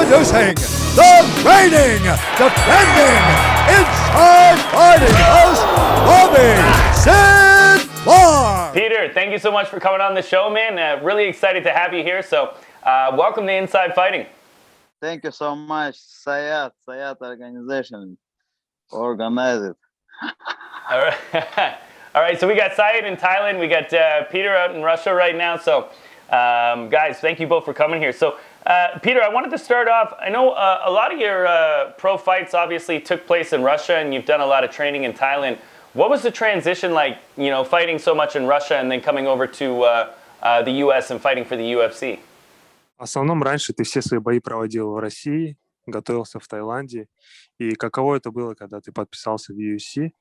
Introducing the reigning, defending, Inside Fighting host, Bobby Sid Clark. Peter, thank you so much for coming on the show, man. Really excited to have you here. So, welcome to Inside Fighting. Thank you so much, Sayat organization, organize it. All right. All right, so we got Syed in Thailand. We got Peter out in Russia right now. So, guys, thank you both for coming here. So, Peter, I wanted to start off. I know a lot of your pro fights obviously took place in Russia, and you've done a lot of training in Thailand. What was the transition like, you know, fighting so much in Russia and then coming over to the US and fighting for the UFC? В основном раньше ты все свои бои проводил в России, готовился в Таиланде. И каково это было, когда ты подписался в UFC,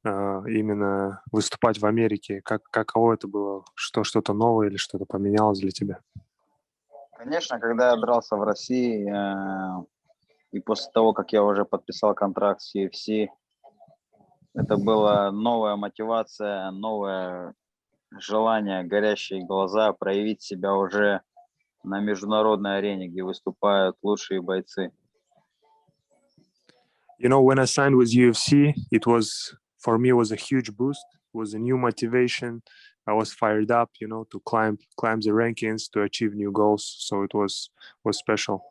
именно выступать в Америке? Каково это было? Что-то новое или что-то поменялось для тебя? Конечно, когда я дрался в России, и после того, как я уже подписал контракт с UFC, это была новая мотивация, новое желание, горящие глаза, проявить себя уже на международной арене, где выступают лучшие бойцы. You know, when I signed with UFC, for me, it was a huge boost. It was a new motivation. I was fired up, you know, to climb the rankings, to achieve new goals. So it was special.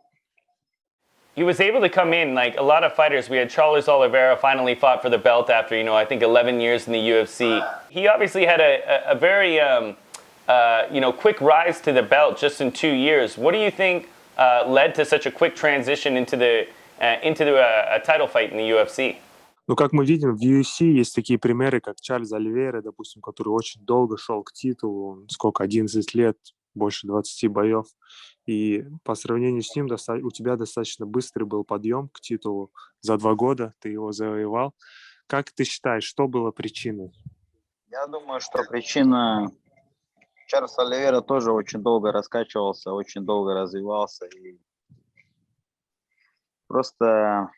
He was able to come in, like a lot of fighters. We had Charles Oliveira finally fought for the belt after, you know, I think 11 years in the UFC. He obviously had a very, quick rise to the belt just in 2 years. What do you think led to such a quick transition into a title fight in the UFC? Ну, как мы видим, в UFC есть такие примеры, как Чарльз Оливейра, допустим, который очень долго шел к титулу, 11 лет, больше 20 боев. И по сравнению с ним у тебя достаточно быстрый был подъем к титулу. За 2 года ты его завоевал. Как ты считаешь, что было причиной? Я думаю, что причина... Чарльз Оливейра тоже очень долго раскачивался, очень долго развивался. И просто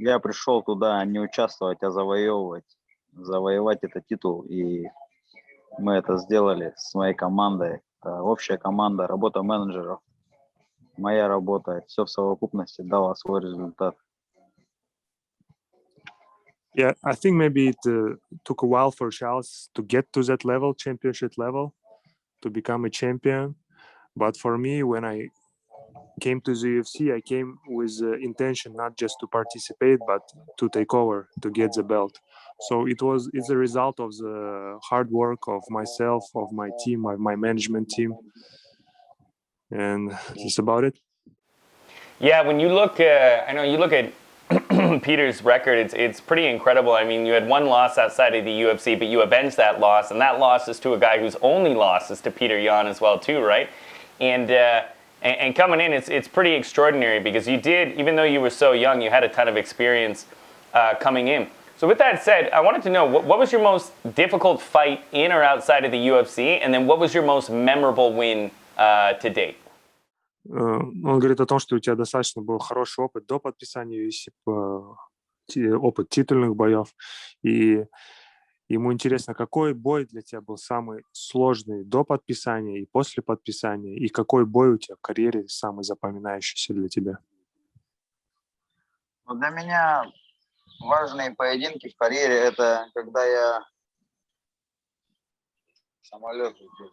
я пришел туда не участвовать, а завоевать этот титул. И мы это сделали с моей командой. Это общая команда, работа менеджеров, моя работа. Все в совокупности дало свой результат. Yeah, I think maybe it took a while for Charles to get to that level, championship level, to become a champion. But for me, when I came to the UFC, I came with intention not just to participate, but to take over, to get the belt. So it's a result of the hard work of myself, of my team, my management team. And that's about it. Yeah, when you look, I know you look at Peter's record, it's pretty incredible. I mean, you had one loss outside of the UFC, but you avenged that loss, and that loss is to a guy whose only loss is to Peter Yan as well, too, right? And coming in, it's pretty extraordinary because you did, even though you were so young, you had a ton of experience coming in. So with that said, I wanted to know, what was your most difficult fight in or outside of the UFC, and then what was your most memorable win to date? Он говорит о том, что у тебя достаточно был хороший опыт до подписания UFC, опыт титульных боев. И ему интересно, какой бой для тебя был самый сложный до подписания и после подписания, и какой бой у тебя в карьере самый запоминающийся для тебя? Для меня важные поединки в карьере — это когда я самолет летел.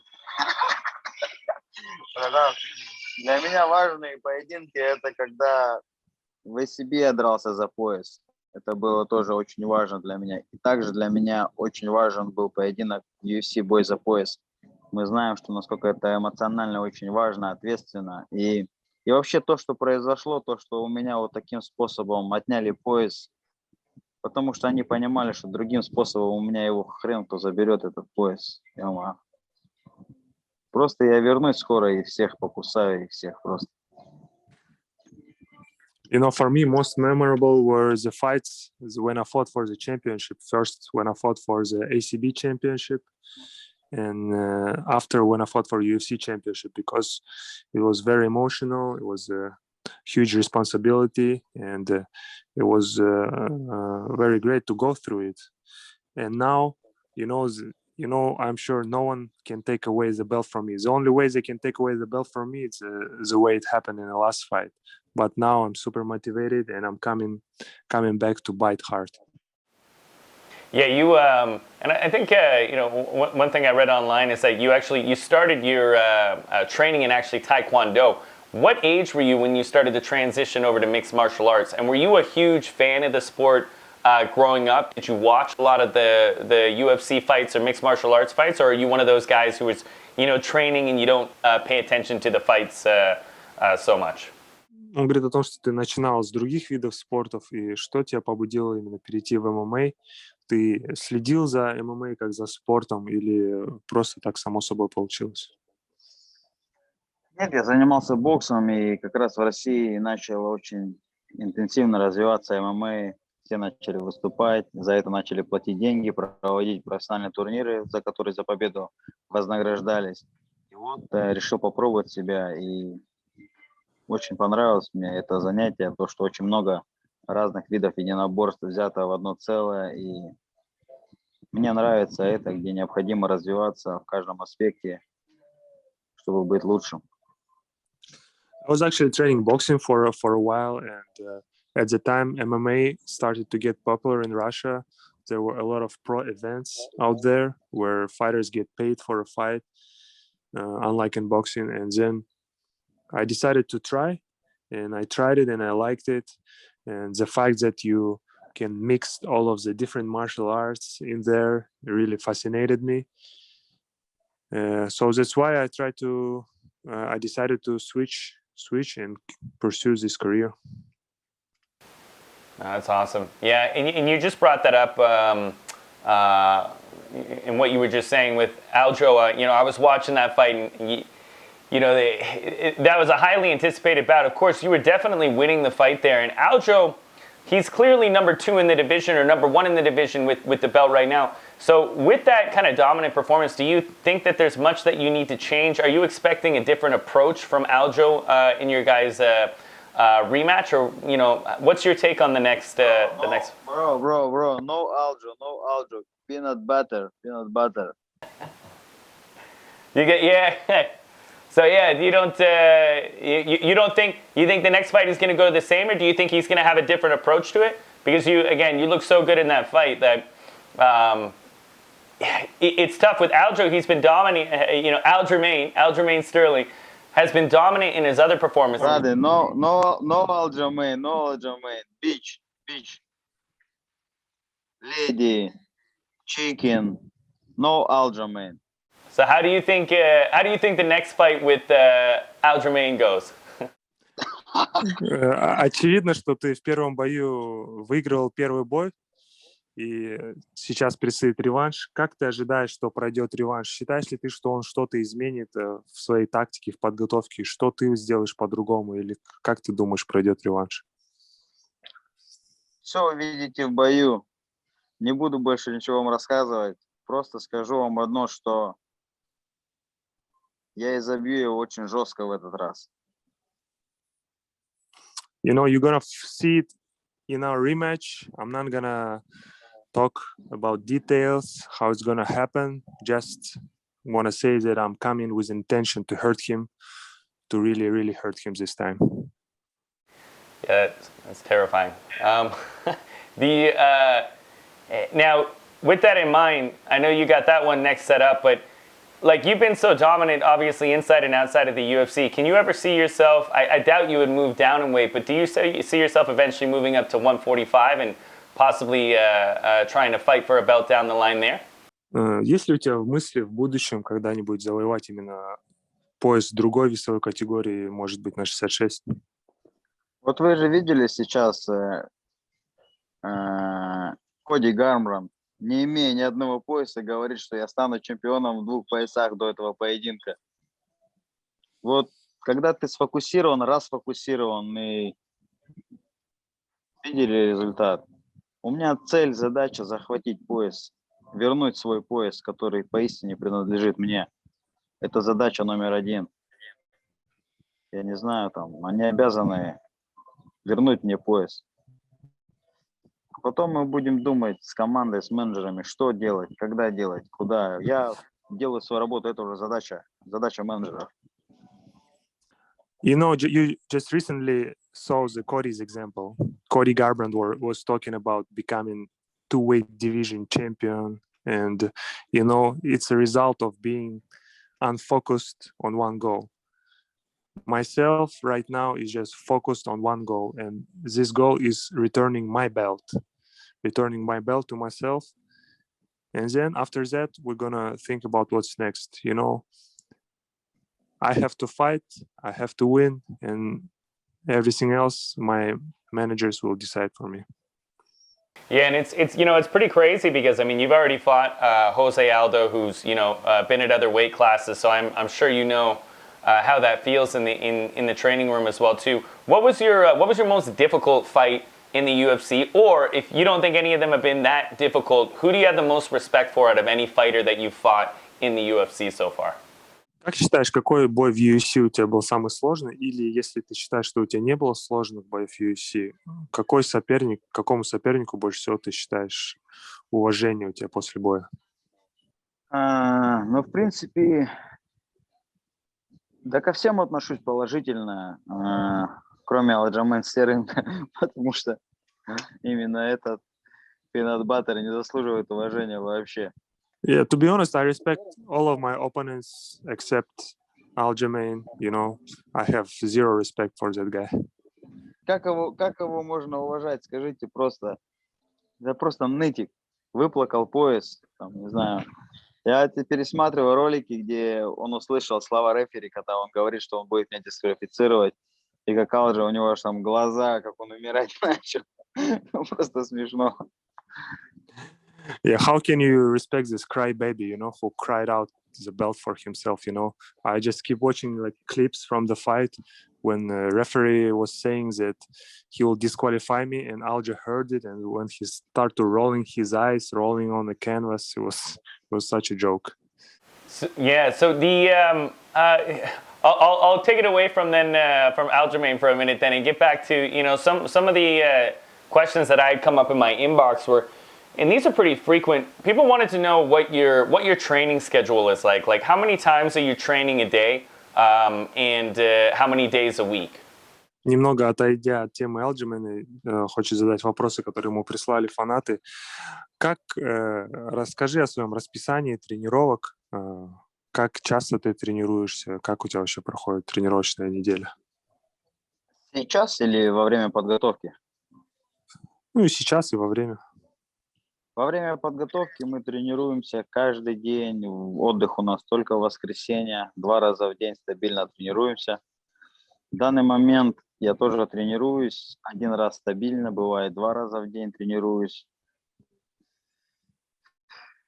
Для меня важные поединки — это когда в ACB я дрался за пояс. Это было тоже очень важно для меня. И также для меня очень важен был поединок UFC бой за пояс. Мы знаем, что насколько это эмоционально очень важно, ответственно. И вообще то, что произошло, то, что у меня вот таким способом отняли пояс, потому что они понимали, что другим способом у меня его хрен кто заберет этот пояс. Просто я вернусь скоро и всех покусаю, и всех просто. You know, for me, most memorable were the fights when I fought for the championship. First, when I fought for the ACB championship, and after when I fought for UFC championship, because it was very emotional. It was a huge responsibility, and it was very great to go through it. And now, you know, you know, I'm sure no one can take away the belt from me. The only way they can take away the belt from me is the way it happened in the last fight. But now I'm super motivated and I'm coming back to bite hard. Yeah, you and I think you know, one thing I read online is that you started your training in actually Taekwondo. What age were you when you started to transition over to mixed martial arts? And were you a huge fan of the sport growing up? Did you watch a lot of the UFC fights or mixed martial arts fights, or are you one of those guys who was, you know, training and you don't pay attention to the fights so much? Он говорит о том, что ты начинал с других видов спортов, и что тебя побудило именно перейти в ММА? Ты следил за ММА как за спортом или просто так само собой получилось? Нет, я занимался боксом, и как раз в России начал очень интенсивно развиваться ММА. Все начали выступать, за это начали платить деньги, проводить профессиональные турниры, за которые за победу вознаграждались. И вот решил попробовать себя, и очень понравилось мне это занятие, то, что очень много разных видов единоборств взято в одно целое, и мне нравится это, где необходимо развиваться в каждом аспекте, чтобы быть лучшим. I was actually training boxing for a while, and at the time MMA started to get popular in Russia. There were a lot of pro events out there where fighters get paid for a fight, unlike in boxing. And then I decided to try, and I tried it and I liked it. And the fact that you can mix all of the different martial arts in there really fascinated me. So that's why I decided to switch and pursue this career. That's awesome. Yeah, and you just brought that up in what you were just saying with Aljo. You know, I was watching that fight, and you know, that was a highly anticipated bout. Of course, you were definitely winning the fight there. And Aljo, he's clearly number 2 in the division or number 1 in the division with the belt right now. So with that kind of dominant performance, do you think that there's much that you need to change? Are you expecting a different approach from Aljo in your guys' rematch? Or, you know, what's your take on the next? Next? Bro, no Aljo. Peanut butter. You get, yeah. So yeah, you don't think the next fight is going to go the same, or do you think he's going to have a different approach to it? Because you look so good in that fight that it's tough with Aljo. He's been dominating. You know, Aljamain Sterling has been dominant in his other performances. Brother, no Aljamain. Bitch. Lady, chicken, no Aljamain. So how do you think the next fight with Aljamain goes? Очевидно, что ты в первом бою выиграл первый бой, и сейчас предстоит реванш. Как ты ожидаешь, что пройдет реванш? Считаешь ли ты, что он что-то изменит в своей тактике, в подготовке? Что ты сделаешь по-другому? Или как ты думаешь, пройдет реванш? Все увидите в бою. Не буду больше ничего вам рассказывать. Просто скажу вам одно, что я изобью его очень жестко в этот раз. You know, you're gonna see it in our rematch. I'm not gonna talk about details, how it's gonna happen. Just want to say that I'm coming with intention to hurt him, to really, really hurt him this time. Yeah, that's terrifying. Now, with that in mind, I know you got that one next set up, but like you've been so dominant, obviously inside and outside of the UFC. Can you ever see yourself? I doubt you would move down in weight, but do you see yourself eventually moving up to 145 and possibly trying to fight for a belt down the line there? Есть ли у тебя мысли в будущем когда-нибудь завоевать именно пояс другой весовой категории, может быть, на 66? Вот вы же видели сейчас Коди Гармран, не имея ни одного пояса, говорит, что я стану чемпионом в 2 поясах до этого поединка. Вот когда ты сфокусирован, расфокусирован и видели результат. У меня цель, задача захватить пояс, вернуть свой пояс, который поистине принадлежит мне. Это задача номер 1. Я не знаю, там, они обязаны вернуть мне пояс. Потом мы будем думать с командой, с менеджерами, что делать, когда делать, куда. Я делаю свою работу, это уже задача менеджеров. You know, you just recently saw the Cody's example. Cody Garbrandt was talking about becoming two-weight division champion, and you know, it's a result of being unfocused on one goal. Myself right now is just focused on one goal, and this goal is returning my belt to myself. And then after that, we're gonna think about what's next. You know, I have to fight, I have to win, and everything else, my managers will decide for me. Yeah, and it's you know it's pretty crazy because I mean you've already fought Jose Aldo, who's been at other weight classes, so I'm sure you know how that feels in the training room as well too. What was your most difficult fight in the UFC, or if you don't think any of them have been that difficult, who do you have the most respect for out of any fighter that you've fought in the UFC so far? Как считаешь, какой бой в UFC у тебя был самый сложный? Или если ты считаешь, что у тебя не было сложных боев в UFC, какому сопернику больше всего ты считаешь уважение у тебя после боя? Ну, в принципе, да ко всем отношусь положительно, кроме Aljamain Серым, потому что именно этот peanut butter не заслуживает уважения вообще. Yeah, to be honest, I respect all of my opponents except Aljamain. You know, I have zero respect for that guy. Как его можно уважать? Скажите просто. Это просто нытик. Выплакал пояс, там, не знаю. Я пересматриваю ролики, где он услышал слова рефери, когда он говорит, что он будет меня дисквалифицировать. И как Алджа, у него аж там глаза, как он умирать начал. Просто смешно. Yeah, how can you respect this crybaby, you know, who cried out the belt for himself, you know? I just keep watching like clips from the fight when the referee was saying that he will disqualify me, and Alja heard it, and when he started rolling his eyes, rolling on the canvas, it was such a joke. So the I'll take it away from Aljamain for a minute then and get back to some of the questions that I had come up in my inbox were. And these are pretty frequent. People wanted to know what your training schedule is like. Like, how many times are you training a day, and how many days a week? Немного отойдя от темы Aljamain, хочу задать вопросы, которые ему прислали фанаты. Расскажи о своем расписании тренировок. Как часто ты тренируешься? Как у тебя вообще проходит тренировочная неделя? Сейчас или во время подготовки? Ну и сейчас, и во время. Во время подготовки мы тренируемся каждый день. Отдых у нас только в воскресенье. 2 раза в день стабильно тренируемся. В данный момент я тоже тренируюсь. 1 раз стабильно, бывает 2 раза в день тренируюсь.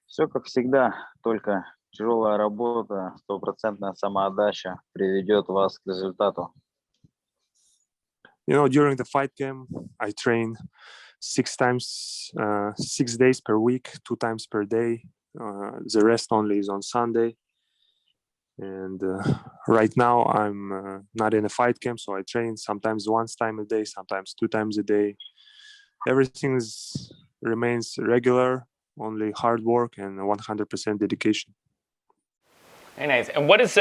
Все как всегда, только тяжелая работа, 100% самоотдача приведет вас к результату. You know, during the fight camp, I train 6 days per week, 2 times per day. The rest only is on Sunday. And right now I'm not in a fight camp, so I train sometimes 1 time a day, sometimes 2 times a day. Everything remains regular, only hard work and 100% dedication. Very nice. And what is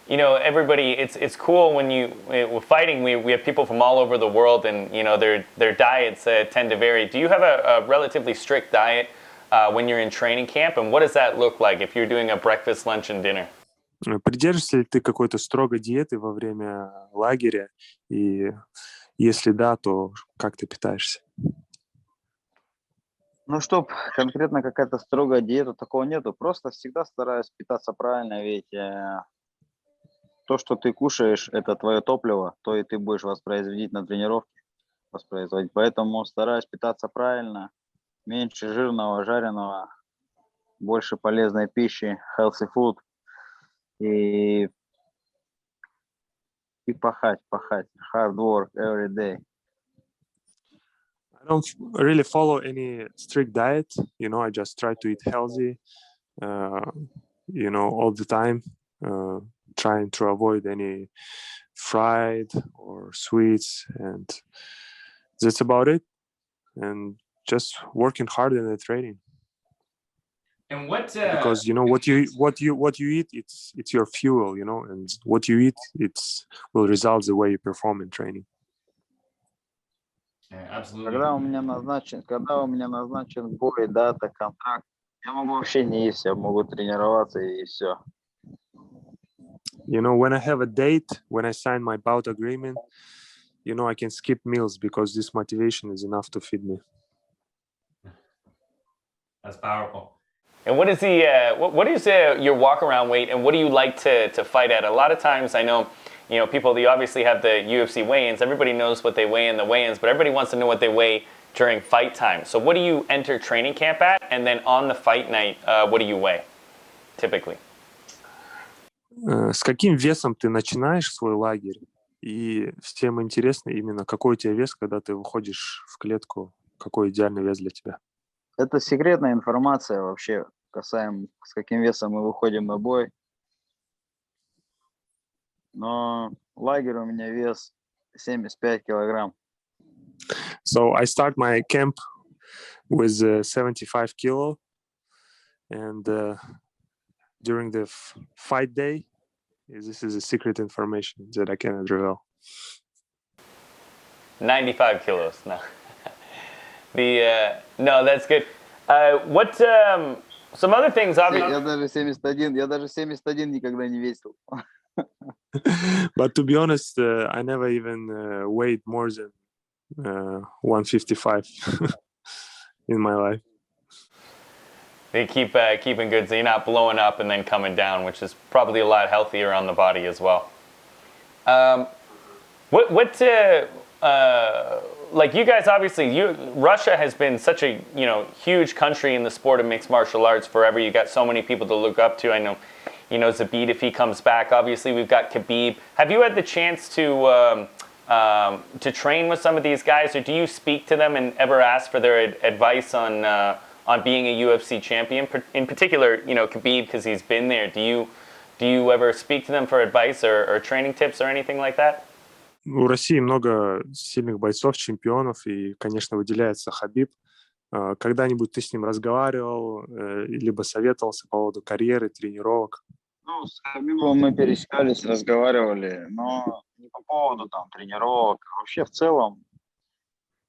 everybody? It's cool when we're fighting. We have people from all over the world, and their diets tend to vary. Do you have a relatively strict diet when you're in training camp, and what does that look like if you're doing a breakfast, lunch, and dinner? Придерживаешься ли ты какой-то строгой диеты во время лагеря? И если да, то как ты питаешься? Ну, чтоб конкретно какая-то строгая диета, такого нету. Просто всегда стараюсь питаться правильно, ведь то, что ты кушаешь, это твое топливо, то и ты будешь воспроизводить на тренировке. Поэтому стараюсь питаться правильно, меньше жирного, жареного, больше полезной пищи, healthy food. И пахать. Hard work every day. I don't really follow any strict diet. You know, I just try to eat healthy, all the time, trying to avoid any fried or sweets, and that's about it. And just working hard in the training. And what? Because what you eat, it's your fuel, and what you eat, will result the way you perform in training. Yeah, absolutely. Когда у меня назначен бой, дата, контракт, я могу вообще не есть, я могу тренироваться и все. When I have a date, when I sign my bout agreement, I can skip meals because this motivation is enough to feed me. That's powerful. And what is what is your walk around weight, and what do you like to fight at? A lot of times, I know, people, they obviously have the UFC weigh-ins. Everybody knows what they weigh in the weigh-ins, but everybody wants to know what they weigh during fight time. So what do you enter training camp at, and then on the fight night, what do you weigh, typically? С каким весом ты начинаешь свой лагерь? И всем интересно именно, какой у тебя вес, когда ты выходишь в клетку, какой идеальный вес для тебя? Это секретная информация вообще, касаемо, с каким весом мы выходим на бой. Но лагерь у меня вес 75 килограмм. So I start my camp with 75 kilo, and during the fight day, this is a secret information that I cannot reveal. 95 kilos. No. No, that's good. What some other things? Obviously, Я даже 71 никогда не весил. But to be honest, I never even weighed more than 155 in my life. they keep keeping good, so you're not blowing up and then coming down, which is probably a lot healthier on the body as well. Like you guys, obviously, Russia has been such a huge country in the sport of mixed martial arts forever. You got so many people to look up to. I know, Zabit, if he comes back. Obviously, we've got Khabib. Have you had the chance to train with some of these guys, or do you speak to them and ever ask for their advice on being a UFC champion? In particular, Khabib, because he's been there. Do you ever speak to them for advice or training tips or anything like that? У России много сильных бойцов, чемпионов, и, конечно, выделяется Хабиб. Когда-нибудь ты с ним разговаривал, либо советовался по поводу карьеры, тренировок? Ну, с Хабибом мы пересекались, разговаривали, но не по поводу тренировок, а вообще в целом,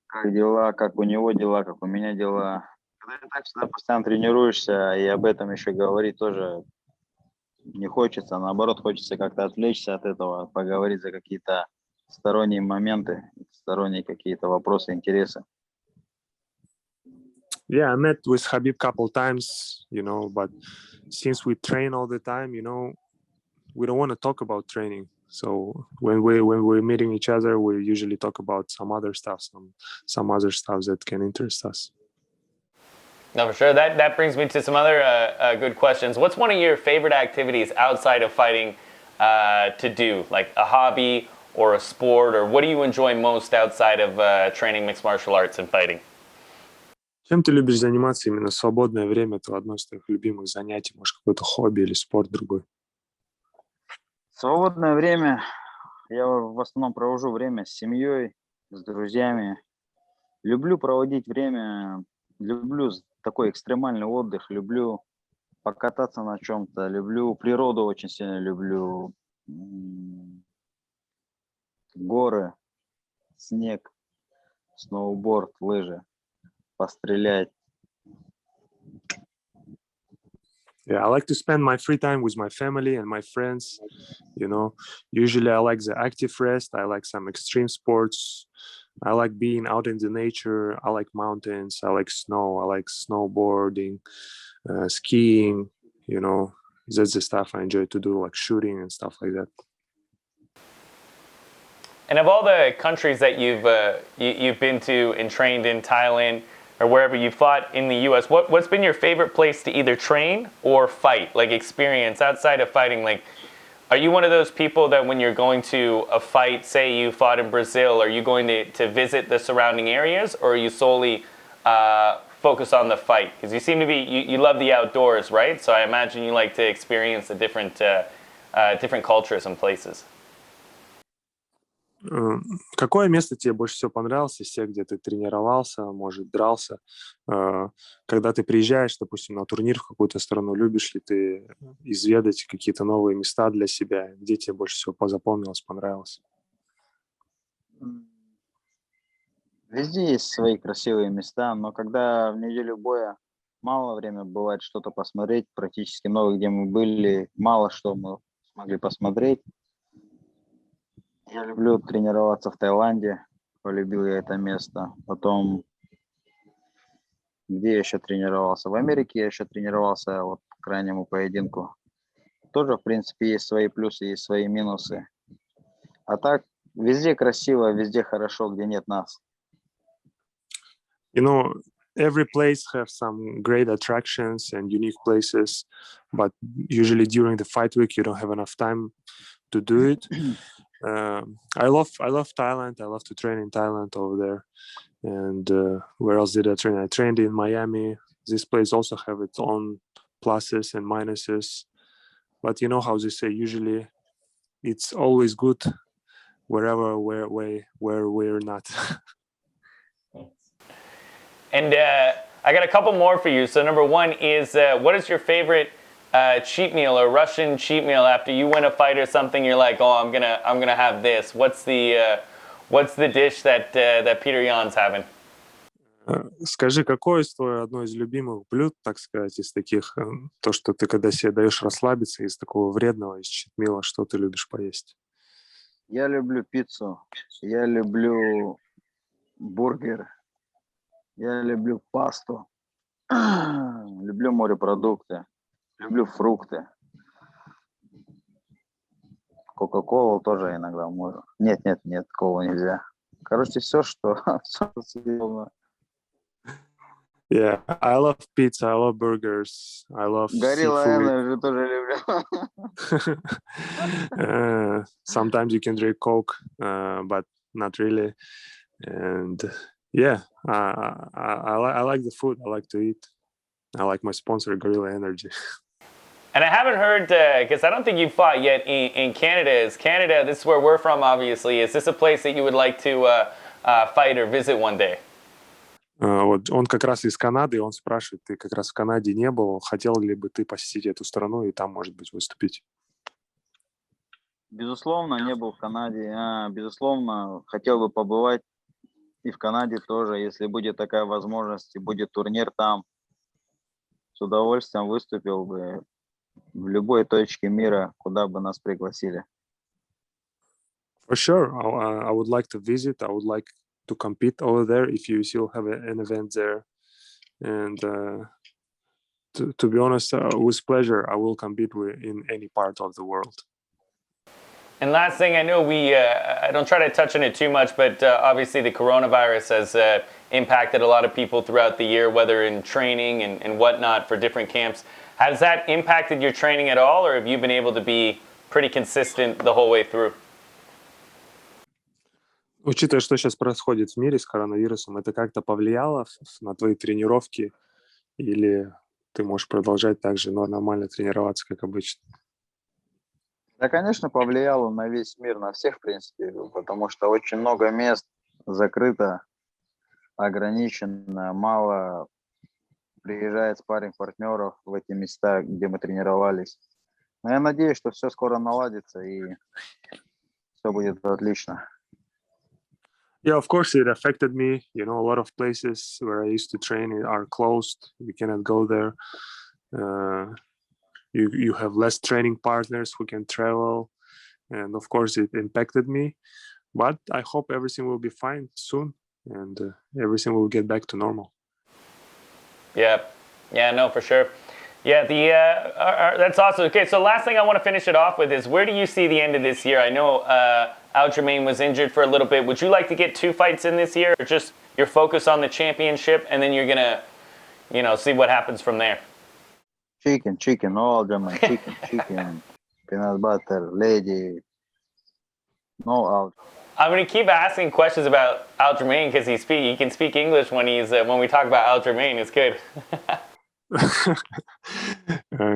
как дела, как у него дела, как у меня дела. Когда ты так всегда постоянно тренируешься, и об этом еще говорить тоже не хочется, наоборот, хочется как-то отвлечься от этого, поговорить за какие-то сторонние моменты, сторонние какие-то вопросы, интересы. Yeah, I met with Khabib couple times, but since we train all the time, we don't want to talk about training. So when we're meeting each other, we usually talk about some other stuff, some other stuff that can interest us. No, for sure. That brings me to some other good questions. What's one of your favorite activities outside of fighting to do, like a hobby or a sport, or what do you enjoy most outside of training mixed martial arts and fighting? Чем ты любишь заниматься именно в свободное время? Это одно из твоих любимых занятий, может, какое-то хобби или спорт другой? Свободное время я в основном провожу время с семьей, с друзьями. Люблю проводить время, люблю такой экстремальный отдых, люблю покататься на чем-то, люблю природу, очень сильно люблю горы, снег, сноуборд, лыжи, пострелять. Yeah, I like to spend my free time with my family and my friends. Usually I like the active rest. I like some extreme sports. I like being out in the nature. I like mountains. I like snow. I like snowboarding, skiing. That's the stuff I enjoy to do, like shooting and stuff like that. And of all the countries that you've been to and trained in, Thailand or wherever you fought in the U.S., what's been your favorite place to either train or fight, like experience outside of fighting? Like, are you one of those people that when you're going to a fight, say you fought in Brazil, are you going to visit the surrounding areas, or are you solely focus on the fight? Because you seem to be, you love the outdoors, right? So I imagine you like to experience the different cultures and places. Какое место тебе больше всего понравилось из всех, где ты тренировался, может, дрался? Когда ты приезжаешь, допустим, на турнир в какую-то страну, любишь ли ты изведать какие-то новые места для себя? Где тебе больше всего запомнилось, понравилось? Везде есть свои красивые места, но когда в неделю боя мало времени бывает что-то посмотреть, практически новых, где мы были, мало что мы смогли посмотреть. Я люблю тренироваться в Таиланде, полюбил я это место. Потом, где я еще тренировался? В Америке я еще тренировался вот к крайнему поединку. Тоже, в принципе, есть свои плюсы, есть свои минусы. А так, везде красиво, везде хорошо, где нет нас. You know, every place have some great attractions and unique places, but usually during the fight week, you don't have enough time to do it. I love Thailand. I love to train in Thailand over there. And where else did I train? I trained in Miami. This place also have its own pluses and minuses. But you know how they say, usually it's always good wherever where we're not. And I got a couple more for you. So number one is, what is your favorite cheat meal or Russian cheat meal after you win a fight or something? You're like, oh, I'm gonna have this. What's the dish that Peter Yan's having? Скажи, какое твое одно из любимых блюд, так сказать, из таких, то, что ты когда себе даешь расслабиться, из такого вредного, из читмила, что ты любишь поесть? Я люблю пиццу, я люблю бургер, я люблю пасту, люблю морепродукты, люблю фрукты. Кока-колу тоже иногда можно. Нет, колу нельзя. Короче, все, что съедобно. Yeah, I love pizza, I love burgers, I love Горилла seafood. Энерджи тоже люблю. Sometimes you can drink Coke, but not really. And yeah, I like the food. I like to eat. I like my sponsor, Gorilla Energy. And I haven't heard, because I don't think you fought yet in Canada. Is Canada, this is where we're from, obviously. Is this a place that you would like to fight or visit one day? Вот он как раз из Канады, и он спрашивает, ты как раз в Канаде не был, хотел ли бы ты посетить эту страну и там, может быть, выступить? Безусловно, не был в Канаде. Безусловно, хотел бы побывать и в Канаде тоже, если будет такая возможность, и будет турнир там. С удовольствием выступил бы в любой точке мира, куда бы нас пригласили. For sure, I would like to visit. I would like to compete over there if you still have an event there. And to be honest, with pleasure, I will compete in any part of the world. And last thing, I know I don't try to touch on it too much, but obviously the coronavirus has impacted a lot of people throughout the year, whether in training and whatnot for different camps. Has that impacted your training at all, or have you been able to be pretty consistent the whole way through? Учитывая, что сейчас происходит в мире с коронавирусом, это как-то повлияло на твои тренировки? Или ты можешь продолжать так же нормально тренироваться, как обычно? Да, конечно, повлияло на весь мир, на всех, в принципе, потому что очень много мест закрыто, ограничено, мало приезжает спарринг-партнеров в эти места, где мы тренировались. Но я надеюсь, что все скоро наладится и все будет отлично. Yeah, of course, it affected me. You know, a lot of places where I used to train are closed. We cannot go there. You have less training partners who can travel. And of course, it impacted me. But I hope everything will be fine soon and everything will get back to normal. Yeah, no, for sure. Yeah, that's awesome. Okay, so last thing I want to finish it off with is, where do you see the end of this year? I know Aljamain was injured for a little bit. Would you like to get 2 fights in this year, or just your focus on the championship, and then you're gonna, see what happens from there? Chicken, Aljamain, chicken, peanut butter, lady, no out. I'm gonna keep asking questions about Aljamain because he can speak English when we talk about Aljamain. It's good.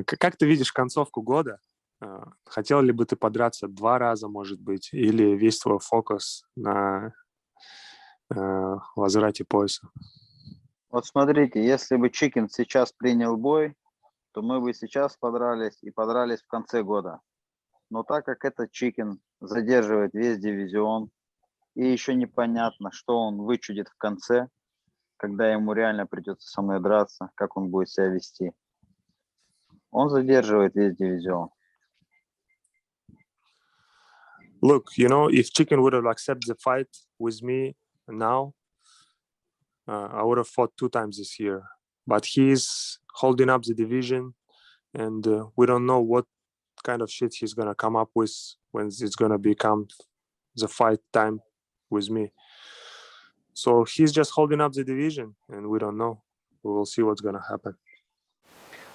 Как ты видишь концовку года? Хотел ли бы ты подраться 2 раза, может быть, или весь твой фокус на возврате пояса? Вот смотрите, если бы Чикен сейчас принял бой, то мы бы сейчас подрались и подрались в конце года. Но так как этот Чикен задерживает весь дивизион, и еще непонятно, что он вычудит в конце, когда ему реально придется со мной драться, как он будет себя вести. Он задерживает весь дивизион. Look, if Chicken would have accepted the fight with me now, I would have fought 2 times this year. But he's holding up the division, and we don't know what kind of shit he's gonna come up with when it's gonna become the fight time with me. So he's just holding up the division, and we don't know. We will see what's gonna happen.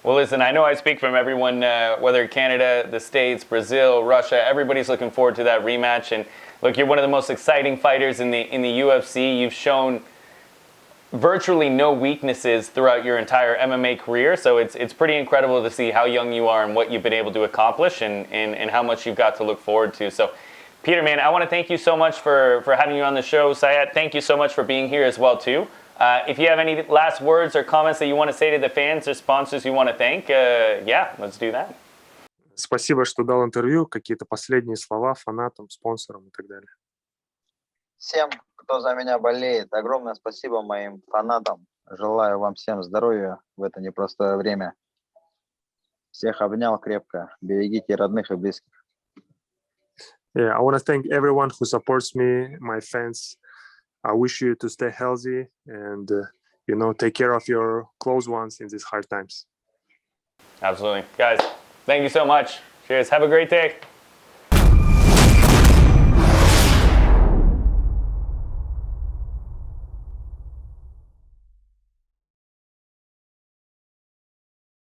Well, listen, I know I speak from everyone, whether Canada, the States, Brazil, Russia, everybody's looking forward to that rematch. And look, you're one of the most exciting fighters in the UFC. You've shown virtually no weaknesses throughout your entire MMA career. So it's pretty incredible to see how young you are and what you've been able to accomplish and how much you've got to look forward to. So, Peter, man, I want to thank you so much for having you on the show. Sayat, thank you so much for being here as well, too. If you have any last words or comments that you want to say to the fans or sponsors you want to thank, yeah, let's do that. Спасибо, что дал интервью. Какие-то последние слова фанатам, спонсорам и так далее. Всем, кто за меня болеет, огромное спасибо моим фанатам. Желаю вам всем здоровья в это непростое время. Всех обнял крепко. Берегите родных и близких. Yeah, I want to thank everyone who supports me, my fans. I wish you to stay healthy and, take care of your close ones in these hard times. Absolutely. Guys, thank you so much. Cheers. Have a great day.